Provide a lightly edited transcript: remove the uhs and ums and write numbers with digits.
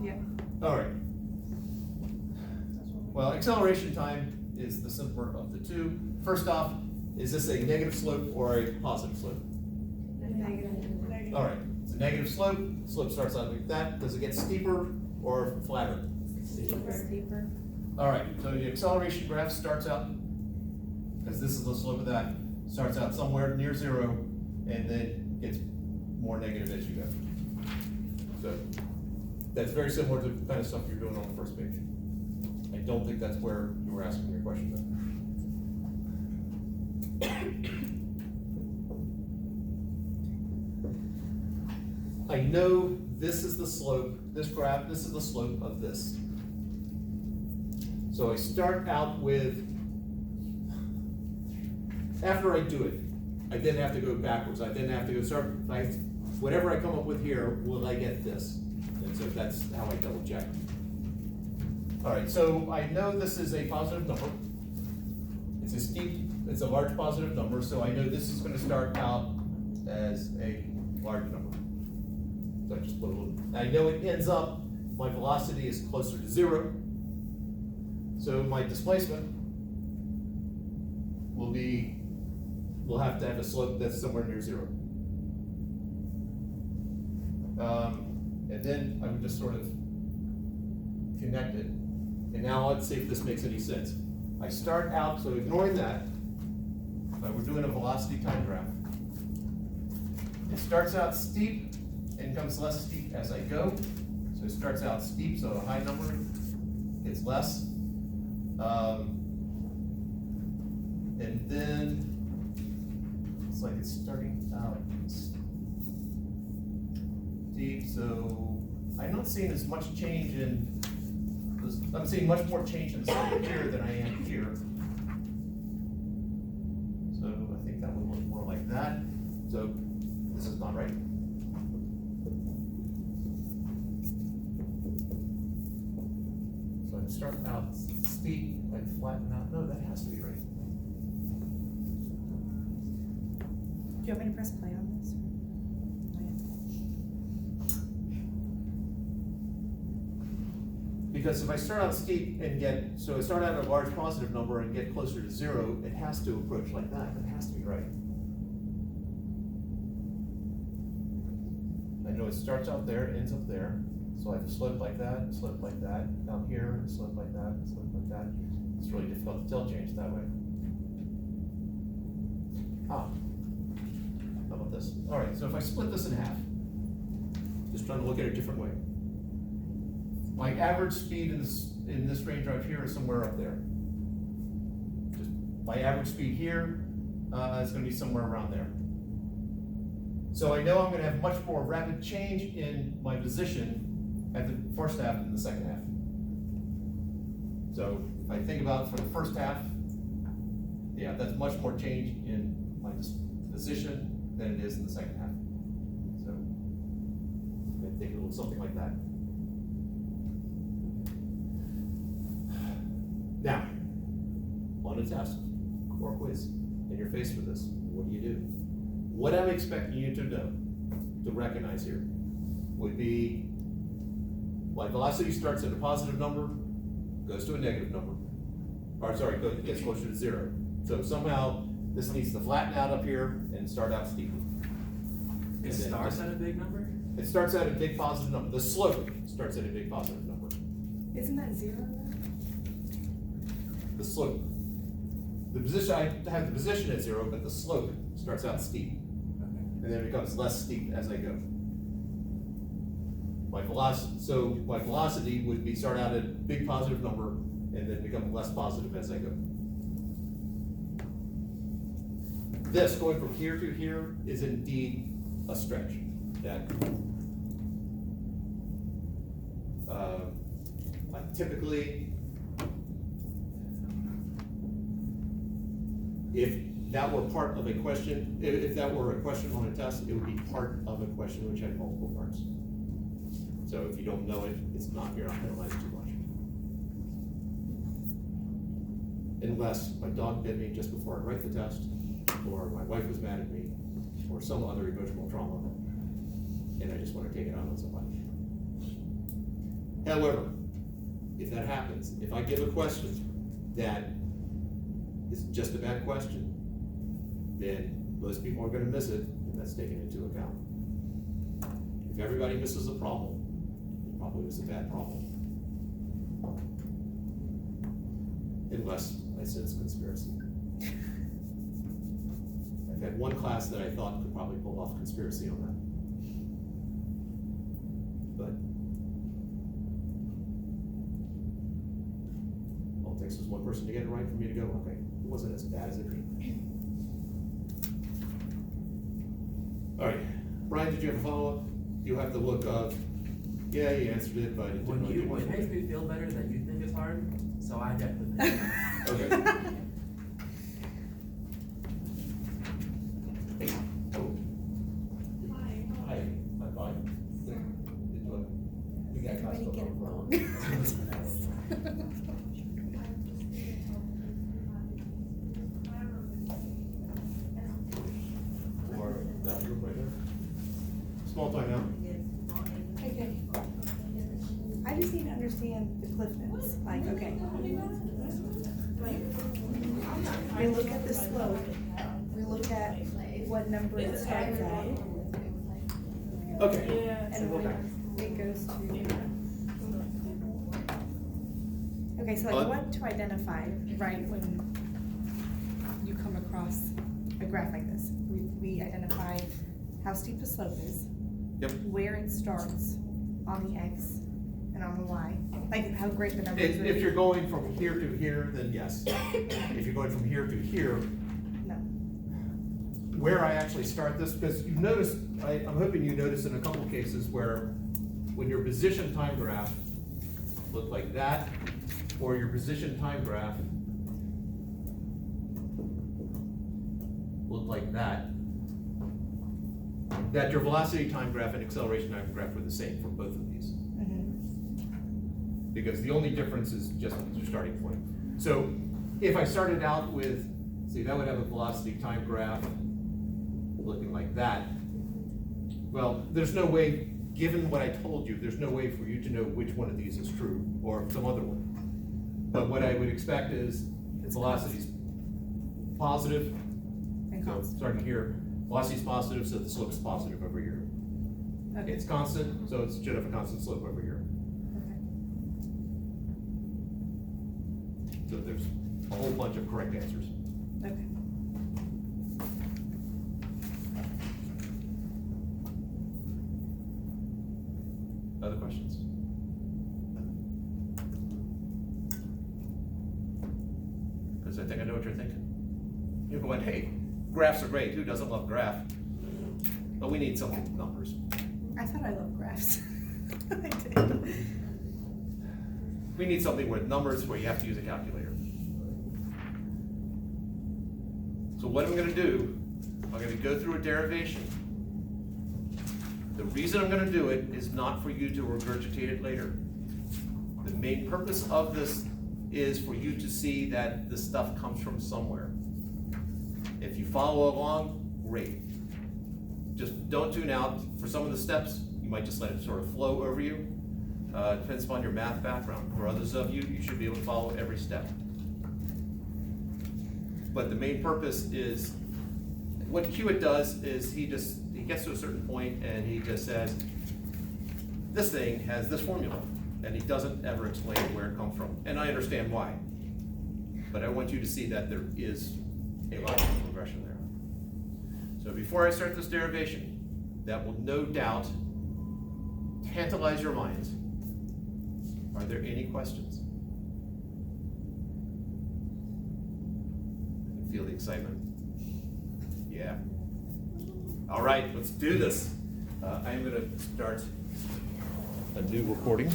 Yeah. All right. Well, acceleration time is the simpler of the two. First off, is this a negative slope or a positive slope? Negative. All right, it's a negative slope. Slope starts out like that. Does it get steeper or flatter? Steeper. All right, so the acceleration graph starts out, because this is the slope of that, starts out somewhere near zero and then gets more negative as you go. So that's very similar to the kind of stuff you're doing on the first page. I don't think that's where you were asking your question though. I know this is the slope, this graph, this is the slope of this. So I start out with, after I do it, I then have to go backwards. I then have to go whatever I come up with here, will I get this? And so that's how I double check. All right, so I know this is a positive number. It's a steep, it's a large positive number, so I know this is gonna start out as a large number. So I just put a little, I know it ends up, my velocity is closer to zero. So my displacement will have to have a slope that's somewhere near zero. And then I would just sort of connect it. And now let's see if this makes any sense. I start out, so ignoring that, we're doing a velocity time graph. It starts out steep and becomes less steep as I go. So it starts out steep, so a high number gets less. And then it's like it's starting out steep, so I'm not seeing as much change in, I'm seeing much more change in the slope here than I am here. So I think that would look more like that. So this is not right. So I'd start out steep, I'd flatten out. No, that has to be right. Do you want me to press play on this? Because if I start out steep and so I start out at a large positive number and get closer to zero, it has to approach like that. It has to be right. I know it starts out there, ends up there. So I have a slope like that, slope like that, down here, slope like that, slope like that. It's really difficult to tell change that way. How about this? All right, so if I split this in half, just trying to look at it a different way. My average speed in this range right here is somewhere up there. Just my average speed here is going to be somewhere around there. So I know I'm going to have much more rapid change in my position at the first half than the second half. So if I think about for the first half, yeah, that's much more change in my position than it is in the second half. So I think it looks something like that. Now, on a test or quiz, and you're faced with this, what do? What I'm expecting you to know, to recognize here, would be like velocity starts at a positive number, goes to a negative number, or sorry, gets closer to zero. So somehow this needs to flatten out up here and start out steeply. It starts at a big number? It starts at a big positive number. The slope starts at a big positive number. Isn't that zero? The slope. The position, I have the position at zero, but the slope starts out steep. Okay. And then it becomes less steep as I go. My velocity would be start out at a big positive number and then become less positive as I go. This, going from here to here, is indeed a stretch. That typically, if that were part of a question, if that were a question on a test, it would be part of a question which had multiple parts. So if you don't know it, it's not, you're not penalized too much. Unless my dog bit me just before I write the test, or my wife was mad at me, or some other emotional trauma, and I just want to take it out on somebody. However, if that happens, if I give a question that is just a bad question, then most people are gonna miss it, and that's taken into account. If everybody misses a problem, it probably was a bad problem. Unless I sense conspiracy. I've had one class that I thought could probably pull off conspiracy on that. But all it takes is one person to get it right for me to go, okay, it wasn't as bad as it could. All right, Brian, did you have a follow-up? You have the look of, yeah, you answered it, but it didn't really do much. It makes me feel better that you think it's hard, so I definitely think it's hard. Okay. Hey, oh. Hi, I'm fine. We got Everybody get it wrong. Or that group right there. Small time now. Okay. I just need to understand the cliff notes, like, okay. We look at the slope, we look at what number it starts at, Okay. and Okay. when it goes to. Okay, so like what to identify, right, when you come across a graph like this? We identify how steep the slope is. Yep. Where it starts on the X and on the Y, like how great the number is. If you're going from here to here, then yes. If you're going from here to here, No. where I actually start this, because you notice, I'm hoping you notice in a couple of cases where when your position time graph looked like that, or your position time graph looked like that your velocity time graph and acceleration time graph were the same for both of these. Because the only difference is just your starting point. So if I started out with, see, that would have a velocity time graph looking like that. Well, there's no way, given what I told you, there's no way for you to know which one of these is true or some other one. But what I would expect is velocity's positive, And so constant. starting here, velocity's positive, so the slope's positive over here. Okay. It's constant, so it should have a constant slope over here. Okay. So there's a whole bunch of correct answers. Okay. Other questions? Because I think I know what you're thinking. You're going, hey, graphs are great, who doesn't love graph? But we need something with numbers. I thought I loved graphs. I did. We need something with numbers where you have to use a calculator. So what I'm gonna do, I'm gonna go through a derivation. The reason I'm gonna do it is not for you to regurgitate it later. The main purpose of this is for you to see that this stuff comes from somewhere. If you follow along, great. Just don't tune out. For some of the steps, you might just let it sort of flow over you. Depends upon your math background. For others of you, you should be able to follow every step. But the main purpose is, what Hewitt does is he gets to a certain point and he just says, this thing has this formula, and he doesn't ever explain where it comes from. And I understand why. But I want you to see that there is a logical progression there. So before I start this derivation, that will no doubt tantalize your minds. Are there any questions? I can feel the excitement. Yeah. All right, let's do this. I am going to start a new recording.